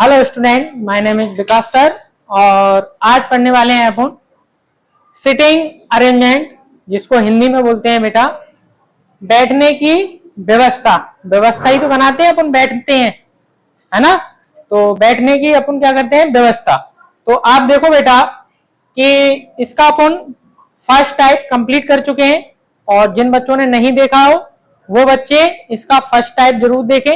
Hello student, my name is Vikas sir और आज पढ़ने वाले हैं अपन सिटिंग अरेंजमेंट, जिसको हिंदी में बोलते हैं बेटा बैठने की व्यवस्था। व्यवस्था ही तो बनाते हैं अपन, बैठते हैं, है ना। तो बैठने की अपन क्या करते हैं, व्यवस्था। तो आप देखो बेटा कि इसका अपन फर्स्ट टाइप कंप्लीट कर चुके हैं, और जिन बच्चों ने नहीं देखा हो वो बच्चे इसका फर्स्ट टाइप जरूर देखें,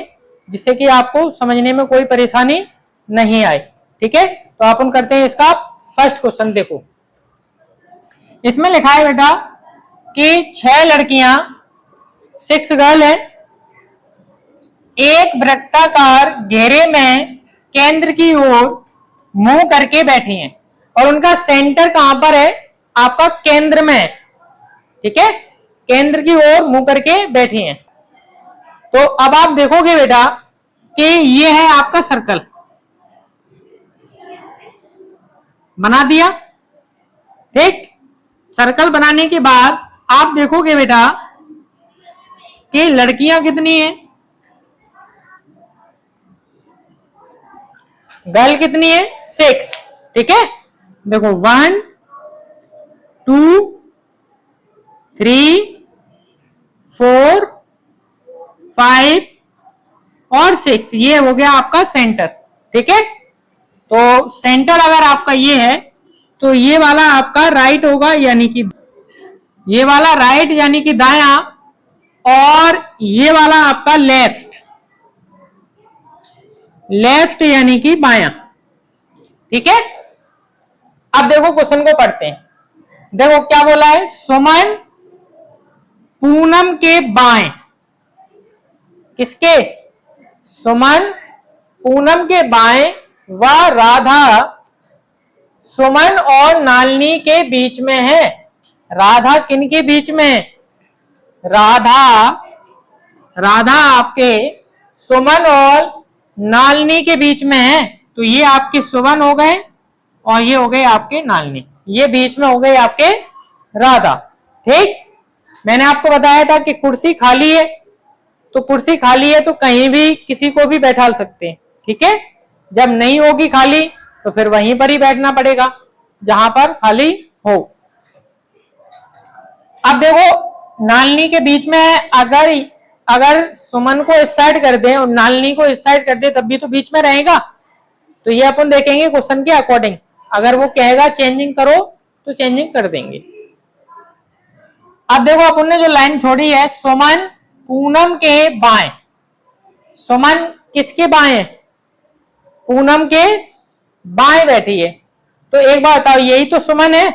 जिससे कि आपको समझने में कोई परेशानी नहीं आए। ठीक है, तो अपन करते हैं इसका फर्स्ट क्वेश्चन। देखो इसमें लिखा है बेटा कि 6 लड़कियां 6 गर्ल है, एक वृत्ताकार घेरे में केंद्र की ओर मुंह करके बैठी हैं, और उनका सेंटर कहां पर है, आपका केंद्र में। ठीक है, केंद्र की ओर मुंह करके बैठी हैं। तो अब आप देखोगे बेटा कि ये है आपका सर्कल, बना दिया। ठीक, सर्कल बनाने के बाद आप देखोगे बेटा कि लड़कियां कितनी है, गर्ल कितनी है, 6। ठीक है, देखो 1 2 3 4 5 और 6, ये हो गया आपका सेंटर। ठीक है, तो सेंटर अगर आपका ये है तो ये वाला आपका राइट होगा, यानी कि ये वाला राइट यानी कि दायां, और ये वाला आपका लेफ्ट, लेफ्ट यानी कि बायां। ठीक है, अब देखो क्वेश्चन को पढ़ते हैं। देखो क्या बोला है, सुमन पूनम के बाएं, किसके, सुमन पूनम के बाएं व राधा सुमन और नालनी के बीच में है। राधा किन के बीच में, राधा आपके सुमन और नालनी के बीच में है। तो ये आपके सुमन हो गए और ये हो गए आपके नालनी, ये बीच में हो गए आपके राधा। ठीक, मैंने आपको बताया था कि कुर्सी खाली है, तो कुर्सी खाली है तो कहीं भी किसी को भी बैठा सकते हैं। ठीक है, जब नहीं होगी खाली तो फिर वहीं पर ही बैठना पड़ेगा जहां पर खाली हो। अब देखो नालनी के बीच में, अगर सुमन को इस साइड कर दे और नालनी को इस साइड कर दे तब भी तो बीच में रहेगा। तो ये अपन देखेंगे क्वेश्चन के अकॉर्डिंग, अगर वो कहेगा चेंजिंग करो तो चेंजिंग कर देंगे। अब देखो अपन ने जो लाइन छोड़ी है, सुमन पूनम के बाएं, सुमन किसके बाएं, पूनम के बाएं बैठी है। तो एक बात बताओ, यही तो सुमन है।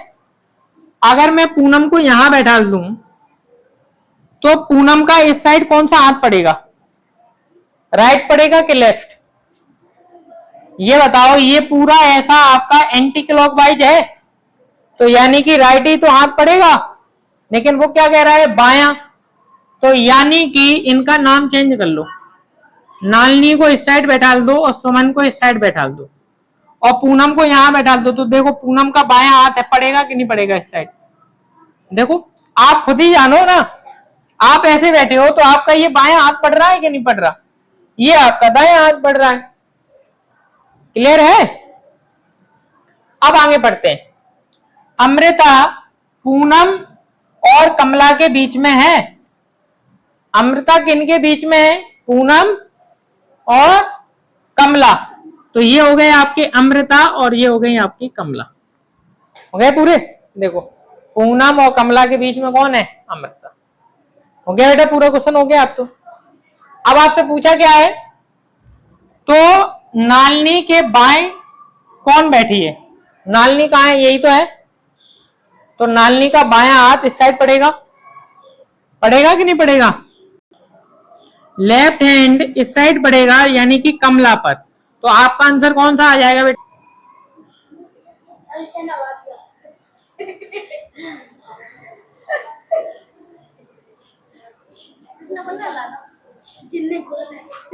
अगर मैं पूनम को यहां बैठा दूं तो पूनम का इस साइड कौन सा हाथ पड़ेगा, राइट पड़ेगा कि लेफ्ट, ये बताओ। ये पूरा ऐसा आपका एंटी क्लॉकवाइज है, तो यानी कि राइट ही तो हाथ पड़ेगा, लेकिन वो क्या कह रहा है, बायां। तो यानी कि इनका नाम चेंज कर लो, नालनी को इस साइड बैठा दो और सुमन को इस साइड बैठा दो, और पूनम को यहां बैठा दो। तो देखो पूनम का बायां हाथ है, पड़ेगा कि नहीं पड़ेगा इस साइड। देखो आप खुद ही जानो ना, आप ऐसे बैठे हो तो आपका ये बायां हाथ पड़ रहा है कि नहीं पड़ रहा, ये आपका दायां हाथ पड़ रहा है। क्लियर है। अब आगे पढ़ते हैं। अमृता पूनम और कमला के बीच में है। अमृता किन के बीच में है, पूनम और कमला। तो ये हो गए आपके अमृता और ये हो गई आपकी कमला, हो गए पूरे। देखो पूनम और कमला के बीच में कौन है, अमृता। हो गया बेटा, पूरा क्वेश्चन हो गया आप तो। अब आपसे पूछा क्या है, तो नालनी के बाएं कौन बैठी है, नालनी कहां है, यही तो है। तो नालनी का बायां हाथ इस साइड पड़ेगा, पड़ेगा कि नहीं पड़ेगा, लेफ्ट हैंड इस साइड पड़ेगा, यानी कि कमला पर। तो आपका आंसर कौन सा आ जाएगा बेटा,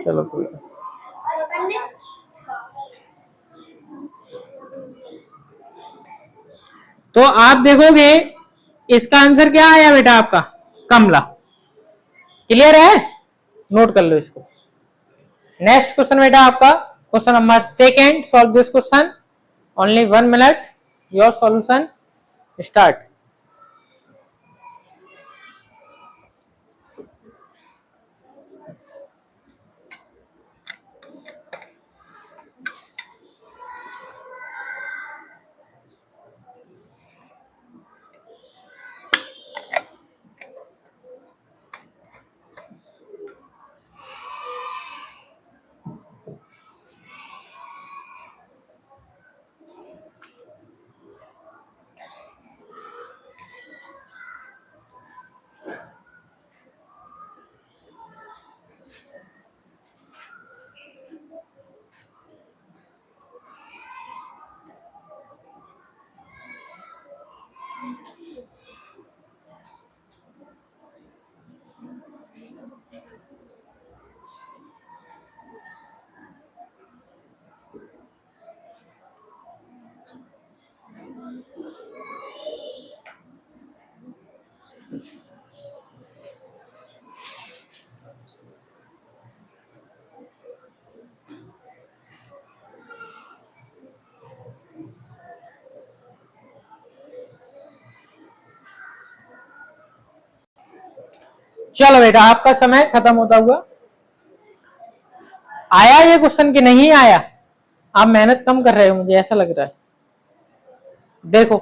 चलो कोई। तो आप देखोगे इसका आंसर क्या आया बेटा, आपका कमला। क्लियर है, नोट कर लो इसको। नेक्स्ट क्वेश्चन बेटा आपका Question number second, solve this question. Only 1 minute. Your solution. Start. चलो बेटा, आपका समय खत्म होता हुआ। आया ये क्वेश्चन कि नहीं आया? आप मेहनत कम कर रहे हो, मुझे ऐसा लग रहा है। देखो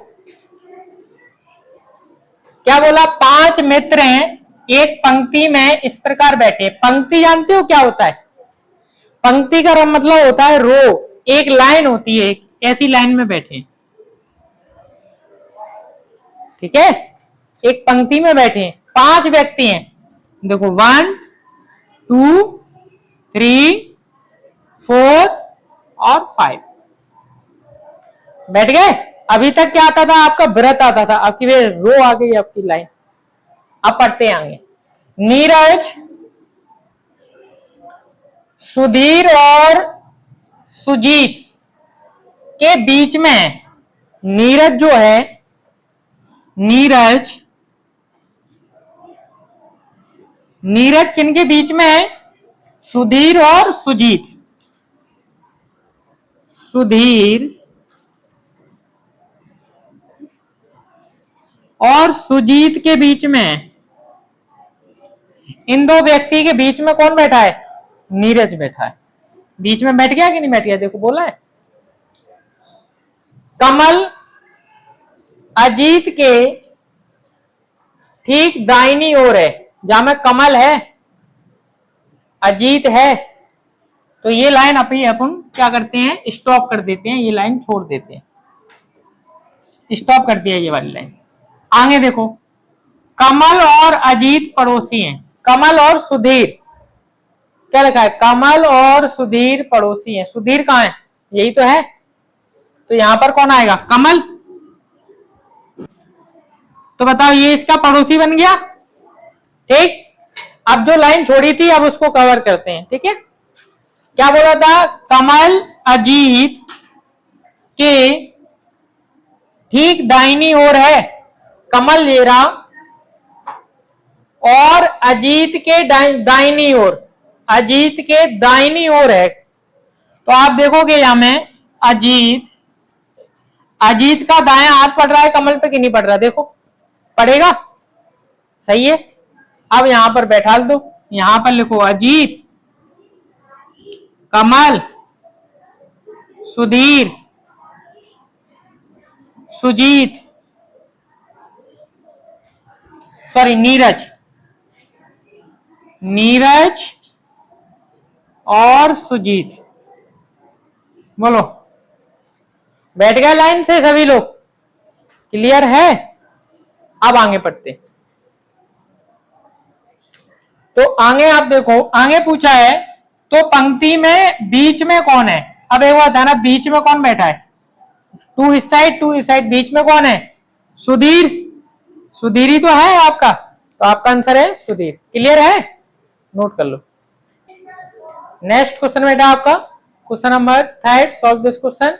क्या बोला, 5 मित्र हैं, एक पंक्ति में इस प्रकार बैठे। पंक्ति जानते हो क्या होता है? पंक्ति का मतलब होता है रो। एक लाइन होती है, ऐसी लाइन में बैठे, ठीक है। एक पंक्ति में बैठे 5 व्यक्ति हैं। देखो 1 2 3 4 और 5 बैठ गए। अभी तक क्या आता था आपका? व्रत आता था। आपकी वे रो आ गई आपकी लाइन। अब पढ़ते आगे। नीरज, सुधीर और सुजीत के बीच में, नीरज जो है, नीरज किनके बीच में है? सुधीर और सुजीत। सुधीर और सुजीत के बीच में। इन दो व्यक्ति के बीच में कौन बैठा है? नीरज बैठा है। बीच में बैठ गया कि नहीं बैठ गया? देखो बोला है। कमल अजीत के ठीक दाहिनी ओर है। जहां में कमल है, अजीत है, तो ये लाइन अपन क्या करते हैं? स्टॉप कर देते हैं। ये लाइन छोड़ देते हैं, स्टॉप कर दिया ये वाली लाइन। आगे देखो, कमल और अजीत पड़ोसी हैं। कमल और सुधीर, क्या लिखा है? कमल और सुधीर पड़ोसी हैं। सुधीर कहां है? यही तो है। तो यहां पर कौन आएगा? कमल। तो बताओ, ये इसका पड़ोसी बन गया, ठीक। अब जो लाइन छोड़ी थी, अब उसको कवर करते हैं, ठीक है। क्या बोला था? कमल अजीत के ठीक दाहिनी ओर है। कमल ये रहा, और अजीत के दाहिनी ओर, अजीत के दाहिनी ओर है। तो आप देखोगे यहां में अजीत का दायां हाथ पड़ रहा है कमल पे कि नहीं पड़ रहा? देखो, पड़ेगा, सही है। अब यहां पर बैठा दो, यहां पर लिखो अजीत, कमल, सुधीर, सुजीत, सॉरी नीरज और सुजीत। बोलो, बैठ गए लाइन से सभी लोग? क्लियर है? अब आगे पढ़ते। तो आगे आप देखो, आगे पूछा है, तो पंक्ति में बीच में कौन है? अब एक बात है ना, बीच में कौन बैठा है? 2 इस साइड 2 इस साइड, बीच में कौन है? सुधीर। सुधीर ही तो है आपका, तो आपका आंसर है सुधीर। क्लियर है? नोट कर लो। नेक्स्ट क्वेश्चन बेटा आपका, question number 3, solve this question.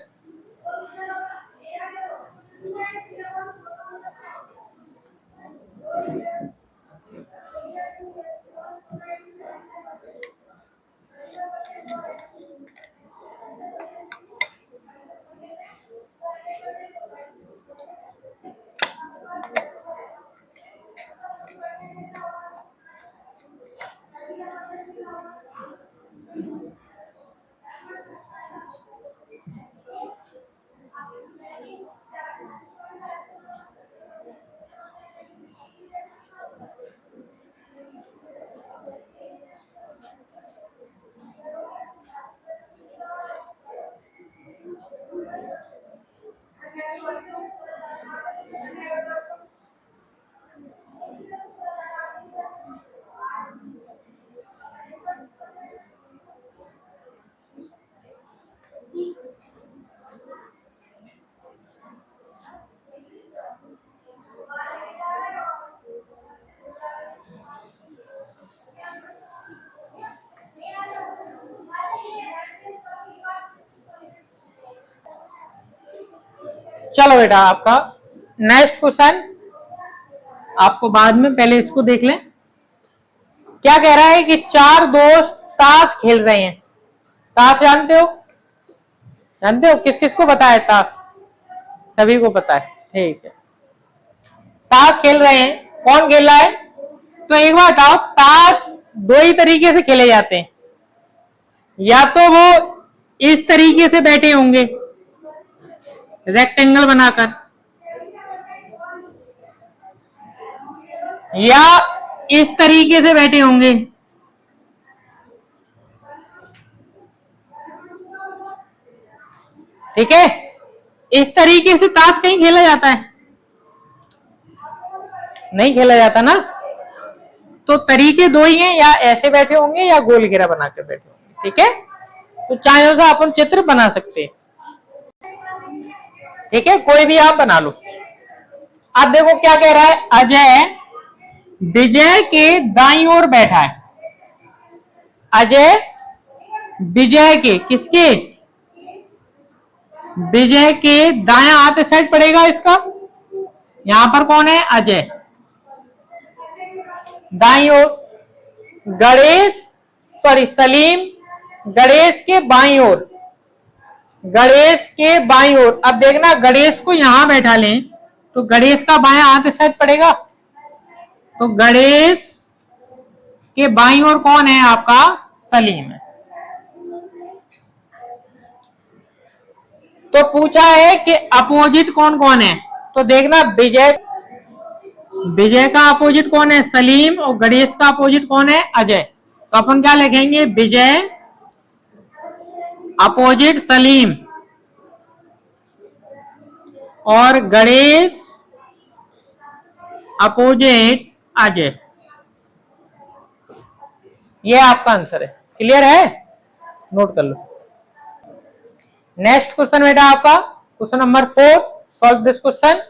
चलो बेटा आपका नेक्स्ट क्वेश्चन, आपको बाद में, पहले इसको देख लें। क्या कह रहा है कि चार दोस्त ताश खेल रहे हैं। ताश जानते हो? जानते हो किस किस को पता है ताश? सभी को पता है, ठीक है। ताश खेल रहे हैं, कौन खेल रहा है? तो एक बात बताओ, ताश दो ही तरीके से खेले जाते हैं। या तो वो इस तरीके से बैठे होंगे रेक्टेंगल बनाकर, या इस तरीके से बैठे होंगे। ठीक है, इस तरीके से ताश कहीं खेला जाता है? नहीं खेला जाता ना। तो तरीके दो ही हैं, या ऐसे बैठे होंगे या गोल घेरा बनाकर बैठे होंगे। ठीक है, तो चाहे से अपन चित्र बना सकते हैं। ठीक है, कोई भी आप बना लो। अब देखो क्या कह रहा है, अजय विजय के दाईं ओर बैठा है। अजय विजय के, किसके? विजय के दायां हाथ साइड पड़ेगा इसका। यहां पर कौन है? अजय। दाईं ओर गणेश, सॉरी सलीम गणेश के बाईं ओर, गणेश के बाईं ओर। अब देखना, गणेश को यहां बैठा लें तो गणेश का बायां हाथ इस साइड पड़ेगा। तो गणेश के बाईं ओर कौन है? आपका सलीम है। तो पूछा है कि अपोजिट कौन कौन है। तो देखना, विजय, विजय का अपोजिट कौन है? सलीम। और गणेश का अपोजिट कौन है? अजय। तो अपन क्या लिखेंगे? विजय अपोजिट सलीम और गणेश अपोजिट अजय। ये आपका आंसर है। क्लियर है? नोट कर लो। नेक्स्ट क्वेश्चन बेटा आपका question number 4। Solve this question.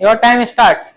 Your time start.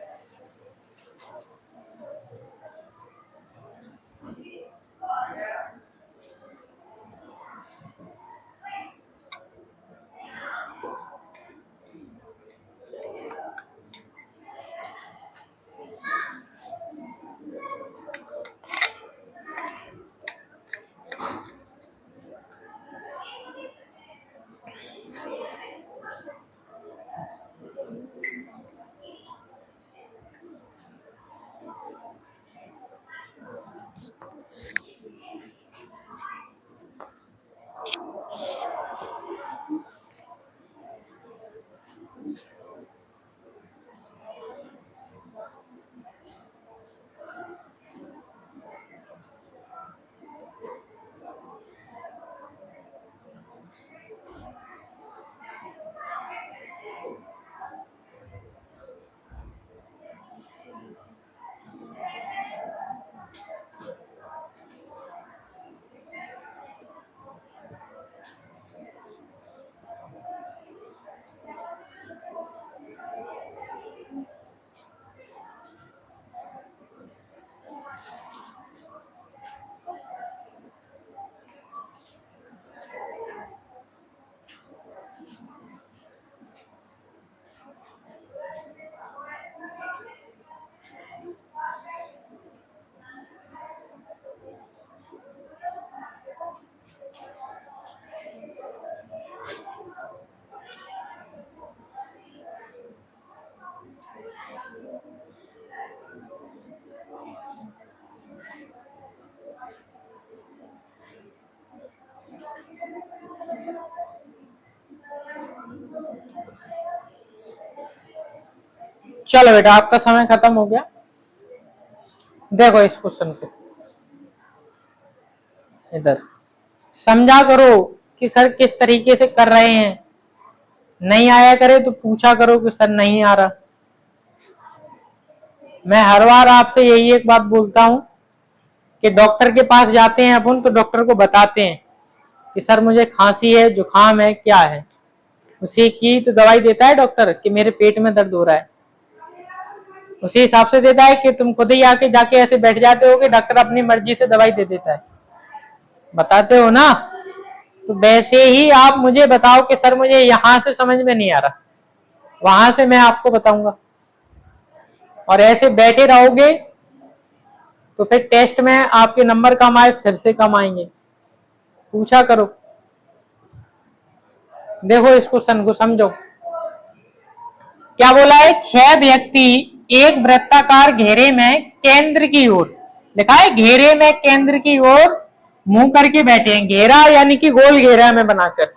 चलो बेटा आपका समय खत्म हो गया। देखो इस क्वेश्चन को इधर समझा करो कि सर किस तरीके से कर रहे हैं। नहीं आया करे तो पूछा करो कि सर नहीं आ रहा। मैं हर बार आपसे यही एक बात बोलता हूं कि डॉक्टर के पास जाते हैं अपन तो डॉक्टर को बताते हैं कि सर मुझे खांसी है, जुकाम है, क्या है। उसी की तो दवाई देता है डॉक्टर कि मेरे पेट में दर्द हो रहा है। उसी हिसाब से देता है कि तुम खुद ही आके जाके ऐसे बैठ जाते हो कि डॉक्टर अपनी मर्जी से दवाई दे देता है। बताते हो ना। तो वैसे ही आप मुझे बताओ कि सर मुझे यहां से समझ में नहीं आ रहा, वहां से मैं आपको बताऊंगा। और ऐसे बैठे रहोगे तो फिर टेस्ट में आपके नंबर कम आए, फिर से कम आएंगे। पूछा करो। देखो इस क्वेश्चन को समझो। क्या बोला है? 6 व्यक्ति एक वृत्ताकार घेरे में केंद्र की ओर, लिखा है घेरे में केंद्र की ओर मुंह करके बैठे हैं। घेरा यानी कि गोल घेरा में बनाकर,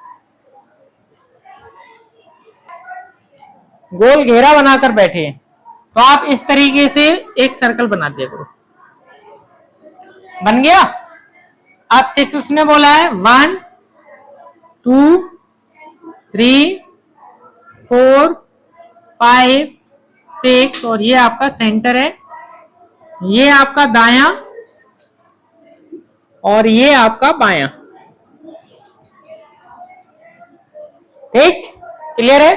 गोल घेरा बनाकर बैठे हैं। तो आप इस तरीके से एक सर्कल बना दिया करो। बन गया। अब 6 उसने बोला है 1 2 3 4 5 6 और ये आपका सेंटर है, ये आपका दायां और ये आपका बायां। ठीक, क्लियर है?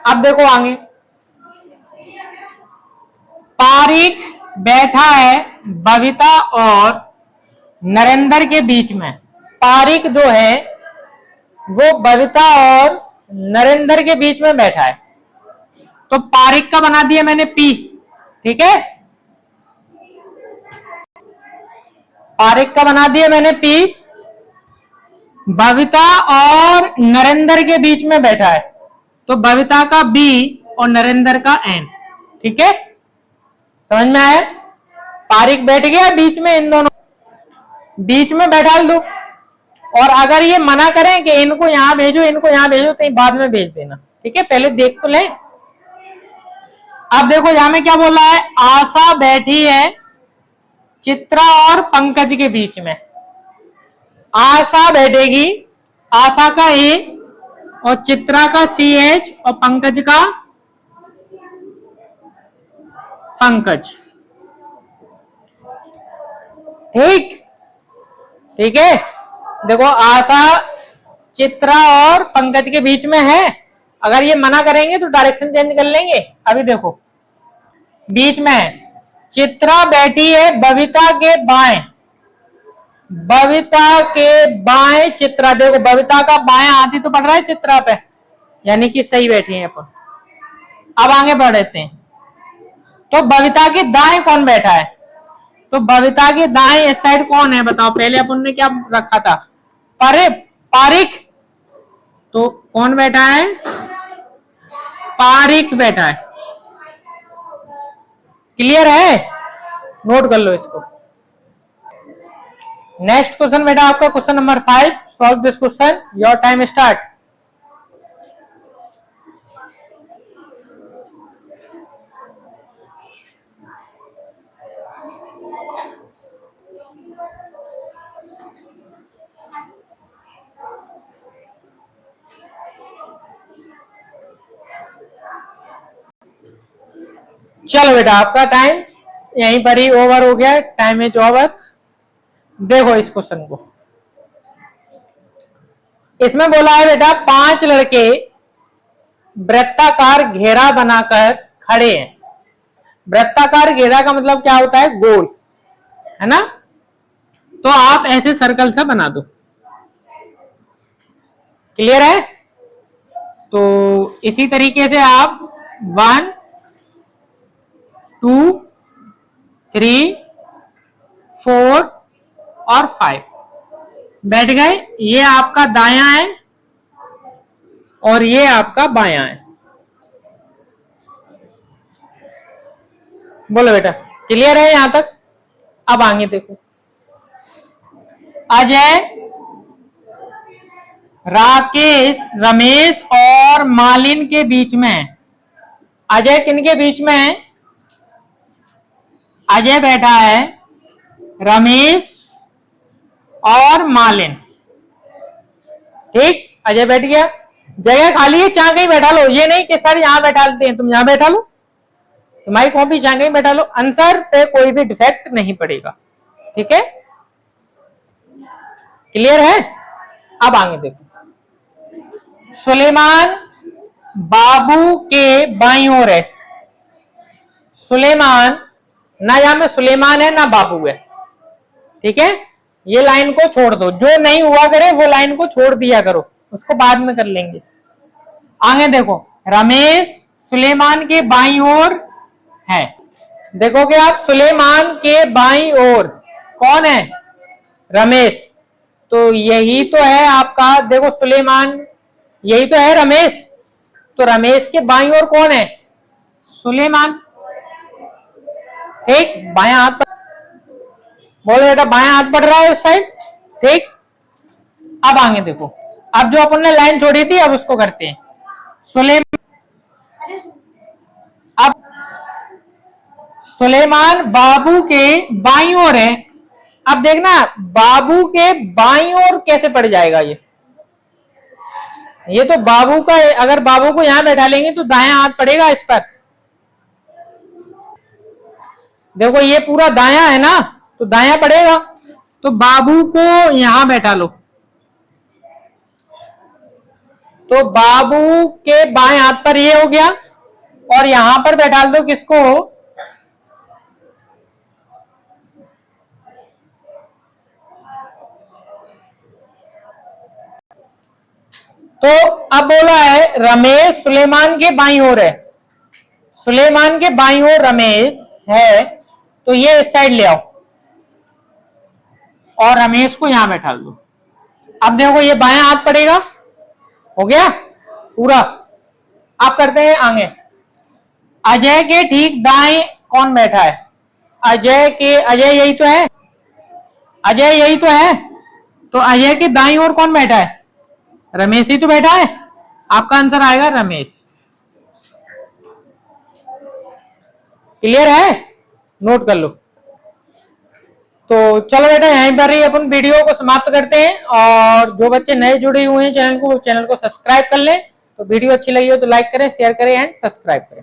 अब देखो आगे। पारिक बैठा है बबीता और नरेंद्र के बीच में। पारिक जो है वो बबीता और नरेंद्र के बीच में बैठा है। तो पारिक का बना दिया मैंने पी। ठीक है, पारिक का बना दिया मैंने पी। बबीता और नरेंद्र के बीच में बैठा है, तो बबीता का बी और नरेंद्र का एन। ठीक है, समझ में आया? पारिक बैठ गया बीच में, इन दोनों बीच में बैठा दो। और अगर ये मना करें कि इनको यहां भेजो, इनको यहां भेजो, तो बाद में भेज देना। ठीक है, पहले देख तो ले। अब देखो यहां में क्या बोला है? आशा बैठी है चित्रा और पंकज के बीच में। आशा बैठेगी, आशा का ए और चित्रा का CH और पंकज का पंकज। ठीक, ठीक है। देखो आशा चित्रा और पंकज के बीच में है। अगर ये मना करेंगे तो डायरेक्शन चेंज कर लेंगे। अभी देखो बीच में चित्रा बैठी है बबीता के बाएं, बबीता के बाएं चित्रा। देखो बबीता का बाएं हाथ ही तो पड़ रहा है चित्रा पे, यानी कि सही बैठी है अपन। अब आगे बढ़ते हैं। तो बबीता के दाएं कौन बैठा है? तो बबीता के दाएं इस साइड कौन है बताओ? पहले अपन ने क्या रखा था? पारिक। तो कौन बैठा है? पारिक बैठा है। क्लियर है? नोट कर लो इसको। नेक्स्ट क्वेश्चन बेटा आपका question number 5। Solve this question. Your time start. चलो बेटा आपका टाइम यहीं पर ही ओवर हो गया। Time is over. देखो इस क्वेश्चन को, इसमें बोला है बेटा 5 लड़के वृत्ताकार घेरा बनाकर खड़े हैं। वृत्ताकार घेरा का मतलब क्या होता है? गोल, है ना? तो आप ऐसे सर्कल से बना दो। क्लियर है? तो इसी तरीके से आप 1 2 3 4 और 5 बैठ गए। ये आपका दायां है और ये आपका बायां है। बोलो बेटा क्लियर है यहां तक? अब आगे देखो। अजय, राकेश, रमेश और मालिन के बीच में। अजय किनके बीच में है? अजय बैठा है रमेश और मालिन। ठीक, अजय बैठ गया। जगह खाली है, चाह कहीं बैठा लो। ये नहीं कि सर यहां बैठा लेते हैं, तुम यहां बैठा लो, तुम्हारी कॉपी चाह कहीं बैठा लो। आंसर पे कोई भी डिफेक्ट नहीं पड़ेगा। ठीक है, क्लियर है? अब आगे देखो। सुलेमान बाबू के बाईं ओर है। सुलेमान, ना यहां में सुलेमान है ना बाबू है। ठीक है, ये लाइन को छोड़ दो। जो नहीं हुआ करे वो लाइन को छोड़ दिया करो, उसको बाद में कर लेंगे। आगे देखो, रमेश सुलेमान के बाईं ओर है। देखोगे आप, सुलेमान के बाईं ओर कौन है? रमेश। तो यही तो है आपका, देखो सुलेमान, यही तो है रमेश। तो रमेश के बाईं ओर कौन है? सुलेमान। ठीक, बायां हाथ बोलो बेटा, बायां हाथ बढ़ रहा है उस साइड। ठीक, अब आगे देखो, अब जो अपन ने लाइन छोड़ी थी अब उसको करते हैं। सुलेमान, अब सुलेमान बाबू के बाईं ओर है। अब देखना बाबू के बाईं ओर कैसे पड़ जाएगा ये तो बाबू का, अगर बाबू को यहां बैठा लेंगे तो दायां हाथ पड़ेगा इस पर। देखो ये पूरा दायां है ना, तो दायां पड़ेगा। तो बाबू को यहां बैठा लो, तो बाबू के बाएं हाथ पर ये हो गया, और यहां पर बैठा दो किसको? तो अब बोला है रमेश सुलेमान के बाईं ओर है, सुलेमान के बाईं ओर रमेश है, तो ये इस साइड ले आओ और रमेश को यहां बैठा दो। अब देखो ये बायां हाथ पड़ेगा, हो गया पूरा। आप करते हैं आगे। अजय के ठीक दाएं कौन बैठा है? अजय के, अजय यही तो है, अजय यही तो है। तो अजय के दाईं ओर कौन बैठा है? रमेश ही तो बैठा है। आपका आंसर आएगा रमेश। क्लियर है? नोट कर लो। तो चलो बेटा, यहीं पर ही अपन वीडियो को समाप्त करते हैं, और जो बच्चे नए जुड़े हुए हैं चैनल को, चैनल को सब्सक्राइब कर लें। तो वीडियो अच्छी लगी हो तो लाइक करें, शेयर करें एंड सब्सक्राइब करें।